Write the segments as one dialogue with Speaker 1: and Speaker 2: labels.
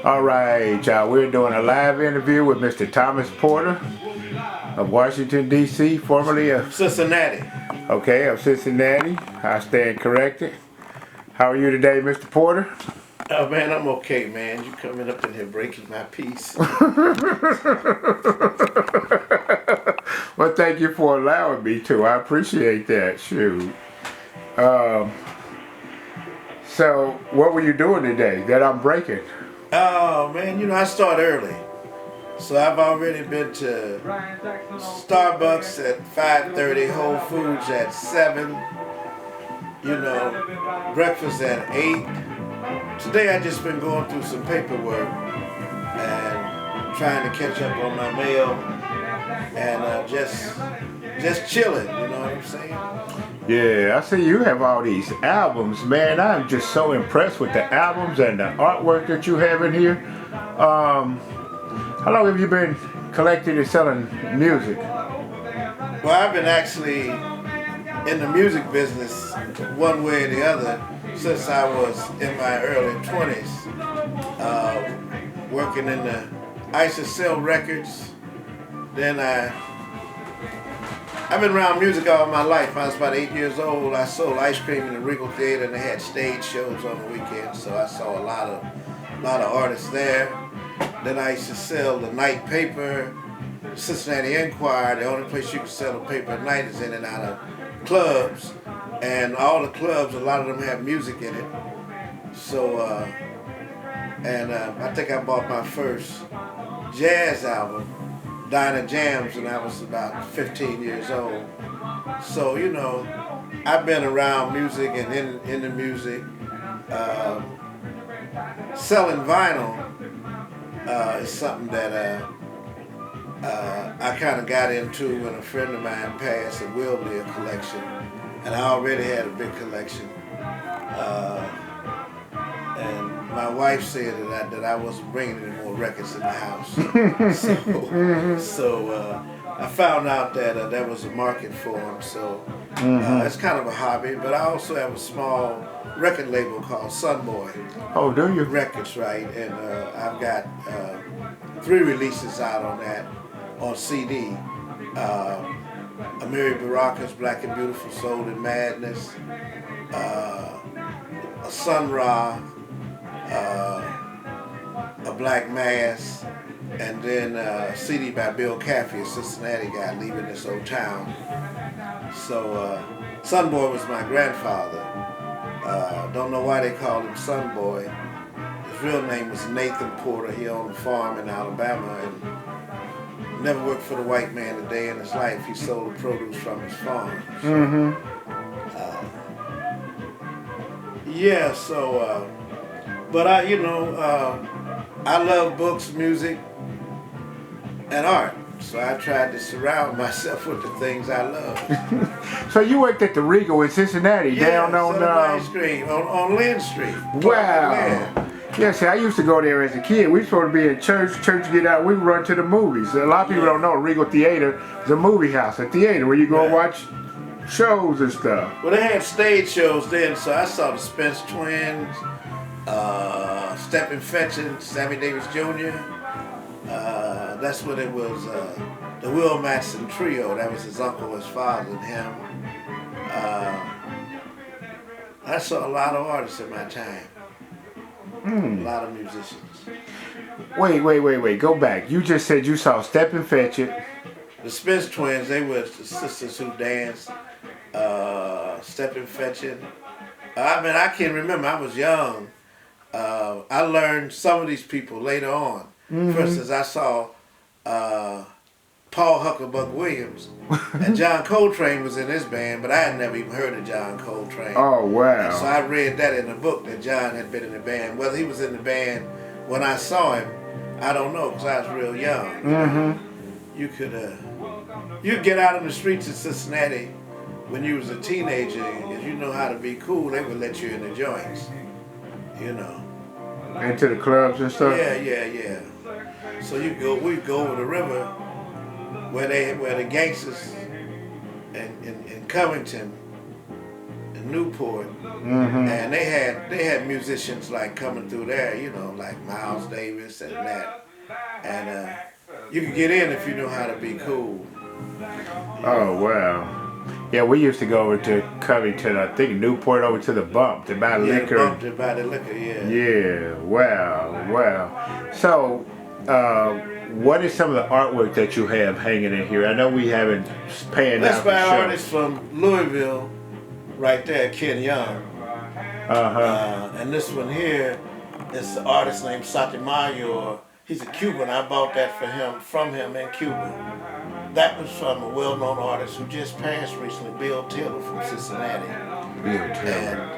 Speaker 1: All right, y'all. We're doing a live interview with Mr. Thomas Porter of Washington, D.C., formerly of
Speaker 2: Cincinnati.
Speaker 1: of Cincinnati. I stand corrected. How are you today, Mr. Porter?
Speaker 2: Oh man, I'm okay, man. You coming up in here breaking my peace.
Speaker 1: Well, thank you for allowing me to. I appreciate that. Shoot. Um, so, what were you doing today that I'm breaking?
Speaker 2: Oh man, I start early. So I've already been to Starbucks at 5:30, Whole Foods at 7, breakfast at 8. Today I just been going through some paperwork and trying to catch up on my mail and just chilling, you know what I'm saying?
Speaker 1: Yeah, I see you have all these albums, man. I'm just so impressed with the albums and the artwork that you have in here. How long have you been collecting and selling music?
Speaker 2: Well, I've been actually in the music business one way or the other since I was in my early 20s, working in the I used to sell records. Then I've been around music all my life. I was about 8 years old. I sold ice cream in the Regal Theater, and they had stage shows on the weekends, so I saw a lot of artists there. Then I used to sell the night paper, Cincinnati Enquirer. The only place you can sell a paper at night is in and out of clubs, and all the clubs, a lot of them have music in it. So, I think I bought my first jazz album, Dinah Jams, when I was about 15 years old. So, I've been around music and in the music. Selling vinyl is something that I kind of got into when a friend of mine passed a Wilbur collection, and I already had a big collection. And my wife said that I wasn't bringing any more records in the house. so I found out that there was a market for them. So it's kind of a hobby. But I also have a small record label called Sunboy.
Speaker 1: Oh, do you?
Speaker 2: Records, right? And I've got 3 releases out on that on CD. Amiri Baraka's Black and Beautiful Soul and Madness, a Sun Ra, a Black Mass, and then a CD by Bill Caffey, a Cincinnati guy leaving this old town. So Sunboy was my grandfather. Don't know why they called him Sunboy. His real name was Nathan Porter. He owned a farm in Alabama and never worked for the white man a day in his life. He sold the produce from his farm. But I love books, music, and art. So I tried to surround myself with the things I love.
Speaker 1: So you worked at the Regal in Cincinnati, down on
Speaker 2: ice cream on Lynn Street.
Speaker 1: Wow. Yeah, see, I used to go there as a kid. We supposed to be in church get out, we run to the movies. A lot of people don't know Regal Theater is a movie house, a theater where you go watch shows and stuff.
Speaker 2: Well, they had stage shows then, so I saw the Spence Twins, Steppin' Fetchin', Sammy Davis Jr. That's when it was the Will Matson Trio. That was his uncle, his father, and him. I saw a lot of artists in my time. A lot of musicians.
Speaker 1: Wait. Go back. You just said you saw Step and Fetch It.
Speaker 2: The Spence Twins, they were the sisters who danced. Step and Fetch It. I can't remember. I was young. I learned some of these people later on. For instance, I saw Paul Hucklebuck Williams, and John Coltrane was in his band, but I had never even heard of John Coltrane.
Speaker 1: Oh, wow.
Speaker 2: And so I read that in a book that John had been in the band. Whether he was in the band when I saw him, I don't know, because I was real young. You could get out on the streets of Cincinnati when you was a teenager. If you know how to be cool, they would let you in the joints,
Speaker 1: Into the clubs and stuff?
Speaker 2: Yeah. So we'd go over the river where the gangsters in Covington and in Newport, and they had musicians like coming through there, you know, like Miles Davis and that, and you could get in if you knew how to be cool.
Speaker 1: Oh wow. Yeah, we used to go over to Covington, I think Newport, over to the Bump to buy liquor.
Speaker 2: Bump to buy the liquor, yeah.
Speaker 1: Yeah, wow. So, what is some of the artwork that you have hanging in here? I know we haven't panned
Speaker 2: That's
Speaker 1: out
Speaker 2: by
Speaker 1: the
Speaker 2: an
Speaker 1: show.
Speaker 2: artist from Louisville, right there, Ken Young. And this one here is an artist named Sotomayor. He's a Cuban. I bought that from him in Cuba. That was from a well-known artist who just passed recently, Bill Taylor from Cincinnati.
Speaker 1: Bill Taylor.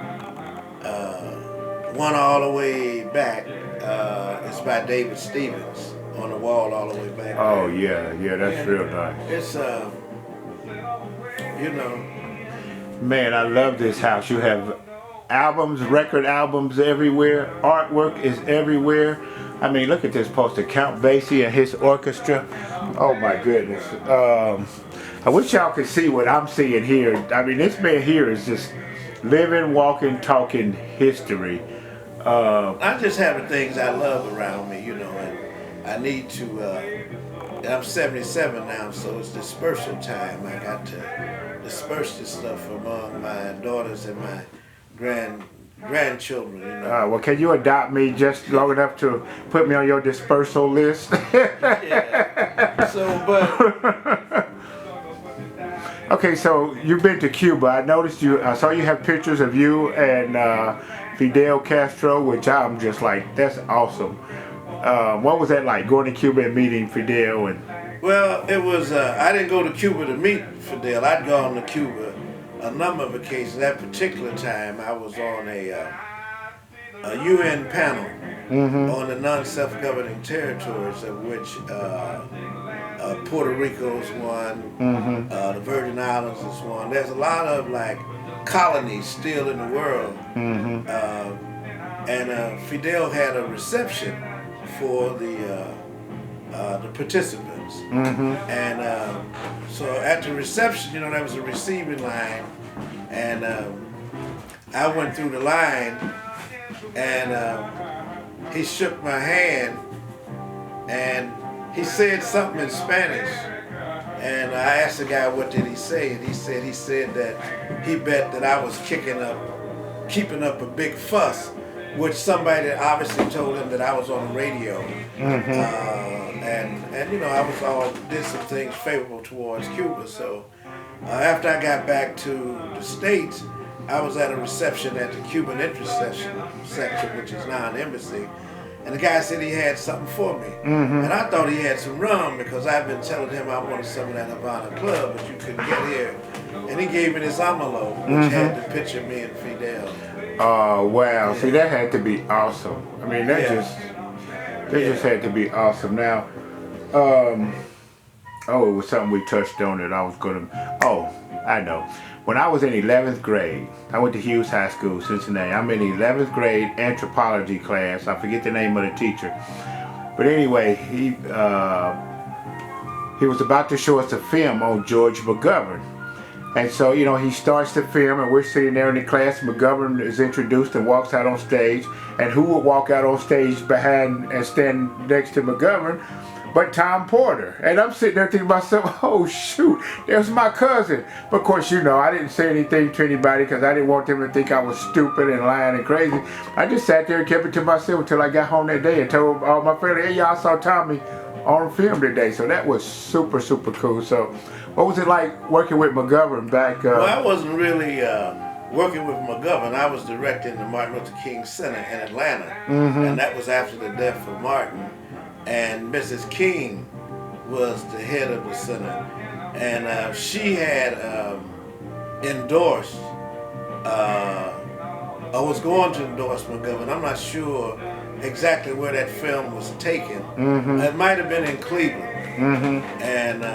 Speaker 2: And one all the way back is by David Stevens on the wall all the way back.
Speaker 1: Oh yeah, that's
Speaker 2: And
Speaker 1: real nice.
Speaker 2: It's you know.
Speaker 1: Man, I love this house. You have albums, record albums everywhere. Artwork is everywhere. I mean, look at this poster. Count Basie and his orchestra. Oh my goodness. I wish y'all could see what I'm seeing here. I mean, this man here is just living, walking, talking history.
Speaker 2: I'm just having things I love around me, you know, and I need to, and I'm 77 now, so it's dispersal time. I got to disperse this stuff among my daughters and my grandchildren, you know.
Speaker 1: Well, can you adopt me just long enough to put me on your dispersal list?
Speaker 2: Yeah. So, but
Speaker 1: Okay, so you've been to Cuba. I noticed I saw you have pictures of you and Fidel Castro, which I'm just like, that's awesome. What was that like, going to Cuba and meeting Fidel?
Speaker 2: Well, it was, I didn't go to Cuba to meet Fidel. I'd gone to Cuba a number of occasions. That particular time, I was on a UN panel on the non-self-governing territories, of which Puerto Rico's one, the Virgin Islands is one. There's a lot of like colonies still in the world, and Fidel had a reception for the participants, and so at the reception, you know, there was a receiving line, and I went through the line, and he shook my hand, and he said something in Spanish, and I asked the guy what did he say, and he said that he bet that I was keeping up a big fuss, which somebody obviously told him that I was on the radio, and you know, I did some things favorable towards Cuba. So after I got back to the States, I was at a reception at the Cuban interest section, which is now an embassy. And the guy said he had something for me. And I thought he had some rum because I've been telling him I wanted some of that Havana Club, but you couldn't get here. And he gave me this envelope, which had the picture of me and Fidel.
Speaker 1: Oh, wow.
Speaker 2: Yeah.
Speaker 1: See, that had to be awesome. I mean, that just had to be awesome. Now, it was something we touched on that I was going to, I know. When I was in 11th grade, I went to Hughes High School, Cincinnati. I'm in 11th grade anthropology class. I forget the name of the teacher. But anyway, he was about to show us a film on George McGovern. And so, you know, he starts the film and we're sitting there in the class. McGovern is introduced and walks out on stage. And who would walk out on stage behind and stand next to McGovern but Tom Porter? And I'm sitting there thinking to myself, oh shoot, there's my cousin. But of course, you know, I didn't say anything to anybody because I didn't want them to think I was stupid and lying and crazy. I just sat there and kept it to myself until I got home that day and told all my friends, hey, y'all saw Tommy on film today. So that was super, super cool. So what was it like working with McGovern back?
Speaker 2: Well, I wasn't really working with McGovern. I was directing the Martin Luther King Center in Atlanta. And that was after the death of Martin. And Mrs. King was the head of the center. And she had endorsed, or was going to endorse McGovern. I'm not sure exactly where that film was taken. It might have been in Cleveland. And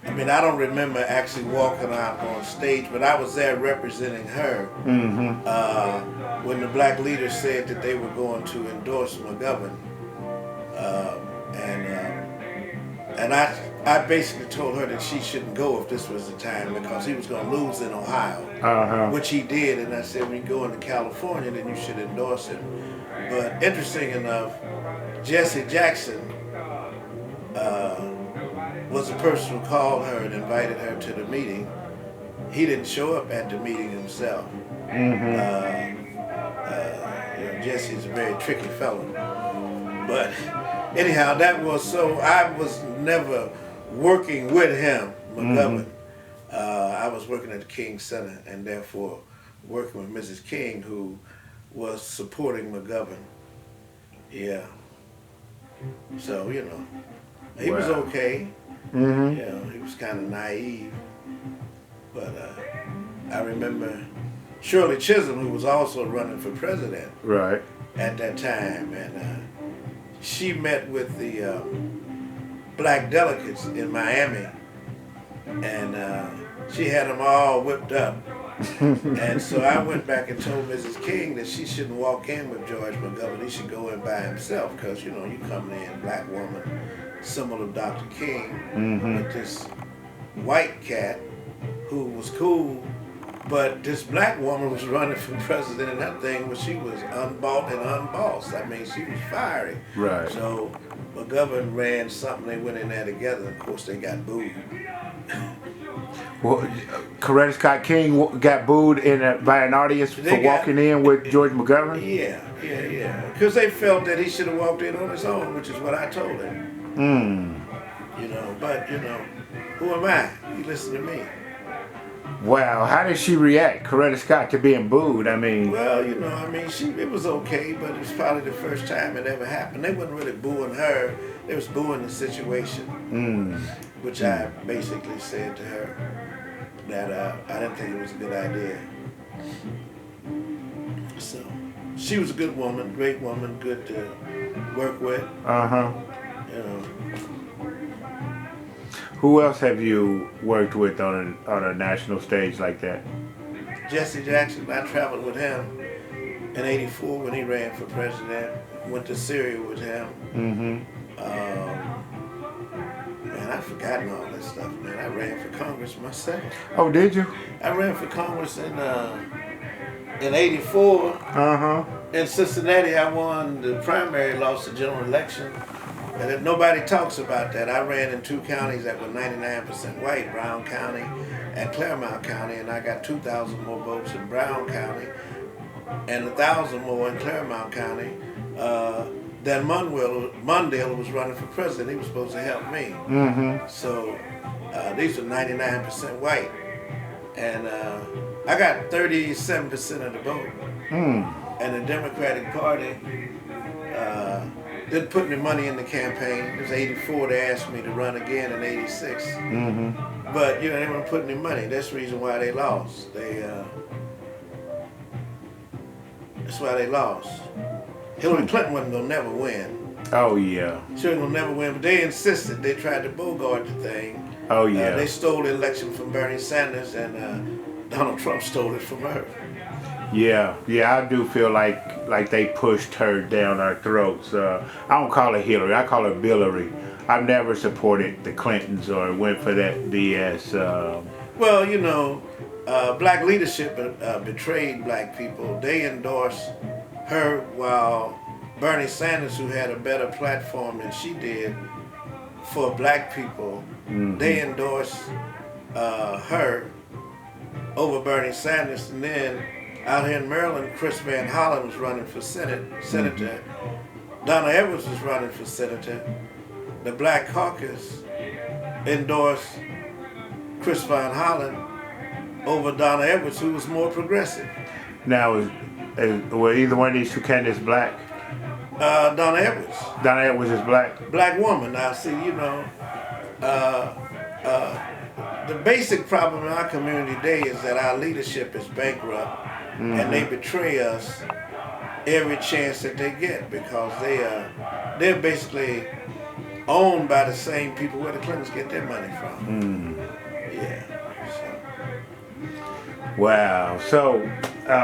Speaker 2: I mean, I don't remember actually walking out on stage, but I was there representing her when the black leaders said that they were going to endorse McGovern. And I basically told her that she shouldn't go if this was the time because he was going to lose in Ohio, which he did. And I said, when you go into California, then you should endorse him. But interesting enough, Jesse Jackson was the person who called her and invited her to the meeting. He didn't show up at the meeting himself. Jesse's a very tricky fellow. But anyhow, that was so. I was never working with him, McGovern. I was working at the King Center and therefore working with Mrs. King, who was supporting McGovern. Yeah. So, he was okay. He was kind of naive. But I remember Shirley Chisholm, who was also running for president at that time, and she met with the black delegates in Miami, and she had them all whipped up. And so I went back and told Mrs. King that she shouldn't walk in with George McGovern. He should go in by himself because, you coming in, black woman, symbol of Dr. King, with this white cat who was cool, but this black woman was running for president, and that thing was, she was unbought and unbossed. I mean, she was fiery.
Speaker 1: Right.
Speaker 2: So McGovern ran something, they went in there together, and of course they got booed.
Speaker 1: Well, Coretta Scott King got booed by an audience for walking in with George McGovern?
Speaker 2: Yeah. Because they felt that he should have walked in on his own, which is what I told him. But who am I? You listen to me.
Speaker 1: Wow, how did she react, Coretta Scott, to being booed? I mean...
Speaker 2: Well, it was okay, but it was probably the first time it ever happened. They wasn't really booing her, they was booing the situation, which I basically said to her that I didn't think it was a good idea. So, she was a good woman, great woman, good to work with.
Speaker 1: Who else have you worked with on a national stage like that?
Speaker 2: Jesse Jackson. I traveled with him in '84 when he ran for president. Went to Syria with him. Man, I've forgotten all that stuff, man. I ran for Congress myself.
Speaker 1: Oh, did you?
Speaker 2: I ran for Congress in '84. In Cincinnati, I won the primary, lost the general election. And nobody talks about that. I ran in 2 counties that were 99% white, Brown County and Claremont County, and I got 2,000 more votes in Brown County and 1,000 more in Claremont County than Mondale was running for president. He was supposed to help me. So these are 99% white. And I got 37% of the vote. And the Democratic Party didn't put any money in the campaign. It was '84. They asked me to run again in '86. But they weren't putting any money. That's the reason why they lost. That's why they lost. Hillary Clinton wasn't gonna never win.
Speaker 1: Oh yeah.
Speaker 2: She wasn't gonna never win. But they insisted. They tried to bogart the thing.
Speaker 1: Oh yeah.
Speaker 2: They stole the election from Bernie Sanders, and Donald Trump stole it from her.
Speaker 1: Yeah, I do feel like they pushed her down our throats. I don't call her Hillary, I call her Billary. I've never supported the Clintons or went for that BS.
Speaker 2: Well, black leadership betrayed black people. They endorsed her while Bernie Sanders, who had a better platform than she did for black people, they endorsed her over Bernie Sanders. And then out here in Maryland, Chris Van Hollen was running for senator. Donna Edwards was running for senator. The Black Caucus endorsed Chris Van Hollen over Donna Edwards, who was more progressive.
Speaker 1: Now, were either one of these 2 candidates black?
Speaker 2: Donna Edwards.
Speaker 1: Donna Edwards is black?
Speaker 2: Black woman. Now, see, the basic problem in our community today is that our leadership is bankrupt. And they betray us every chance that they get because they're basically owned by the same people where the Clintons get their money from. Yeah.
Speaker 1: Wow. So,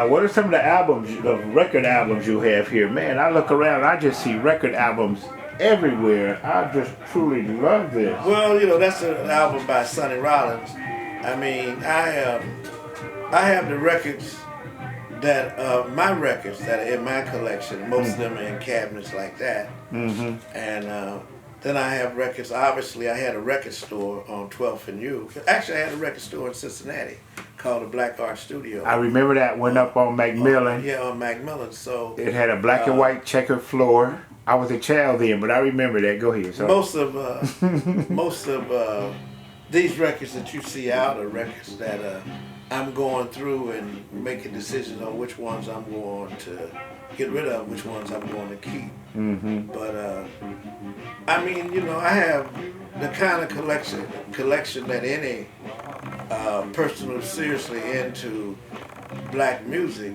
Speaker 1: what are some of the record albums you have here? Man, I look around, I just see record albums everywhere. I just truly love this.
Speaker 2: Well, that's an album by Sonny Rollins. I mean, I have the records my records that are in my collection. Most of them are in cabinets like that.
Speaker 1: Mm-hmm.
Speaker 2: And then I have records. Obviously, I had a record store on 12th and U. Actually, I had a record store in Cincinnati called the Black Art Studio.
Speaker 1: I remember that one up on Macmillan.
Speaker 2: Yeah, on Macmillan. So
Speaker 1: it had a black and white checkered floor. I was a child then, but I remember that. Go ahead. Sorry.
Speaker 2: Most of these records that you see out are records that I'm going through and making decisions on which ones I'm going to get rid of, which ones I'm going to keep.
Speaker 1: Mm-hmm.
Speaker 2: But I mean, I have the kind of collection that any person who's seriously into black music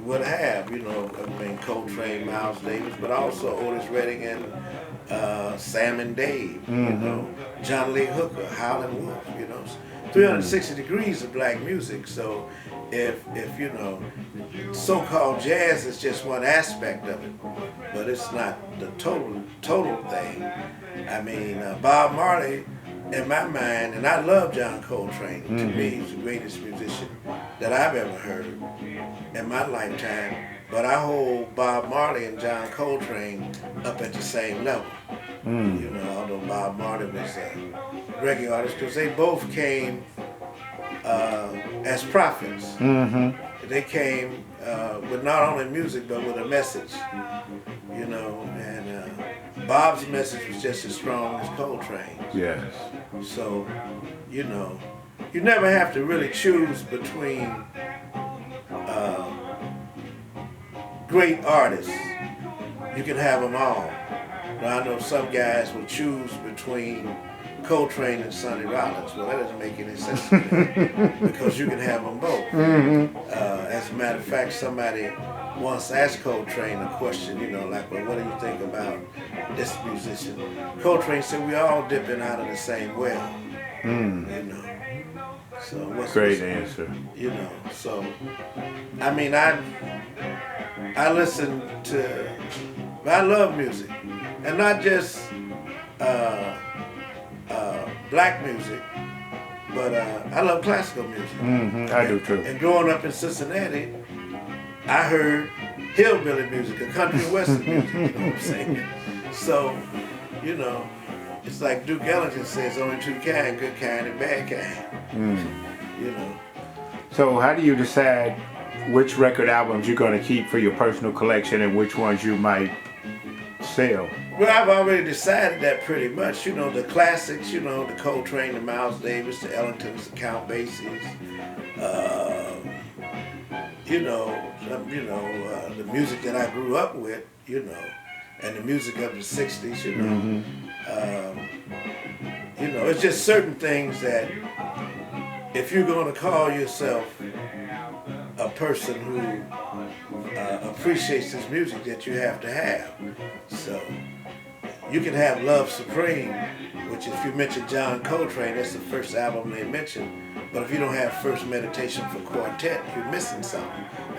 Speaker 2: would have. I mean, Coltrane, Miles Davis, but also Otis Redding and Sam and Dave.
Speaker 1: Mm-hmm.
Speaker 2: John Lee Hooker, Howlin' Wolf. 360 degrees of black music. So if so-called jazz is just one aspect of it, but it's not the total thing. I mean, Bob Marley, in my mind, and I love John Coltrane.
Speaker 1: Mm-hmm.
Speaker 2: To me, he's the greatest musician that I've ever heard in my lifetime. But I hold Bob Marley and John Coltrane up at the same level. Although Bob Marley was a reggae artist, because they both came as prophets.
Speaker 1: Mm-hmm.
Speaker 2: They came with not only music but with a message. And Bob's message was just as strong as Coltrane's.
Speaker 1: Yes.
Speaker 2: So, you never have to really choose between great artists. You can have them all. Now, I know some guys will choose between Coltrane and Sonny Rollins. Well, that doesn't make any sense to me, because you can have them both.
Speaker 1: Mm-hmm.
Speaker 2: As a matter of fact, somebody once asked Coltrane a question, like, well, what do you think about this musician? Coltrane said, we all dipping out of the same well. So
Speaker 1: Great answer.
Speaker 2: So I mean, I listen to, I love music, and not just black music, but I love classical music.
Speaker 1: Mm-hmm. I do too.
Speaker 2: And growing up in Cincinnati, I heard hillbilly music, and country and western music. You know what I'm saying? So, it's like Duke Ellington says, only two kind, good kind and bad kind.
Speaker 1: So how do you decide which record albums you're going to keep for your personal collection and which ones you might sell?
Speaker 2: Well, I've already decided that pretty much. The classics, the Coltrane, the Miles Davis, the Ellingtons, the Count Basies, the music that I grew up with, and the music of the 60s, it's just certain things that if you're going to call yourself a person who appreciates this music, that you have to have. So you can have Love Supreme, which if you mention John Coltrane, that's the first album they mention. But if you don't have First Meditation for Quartet, you're missing something.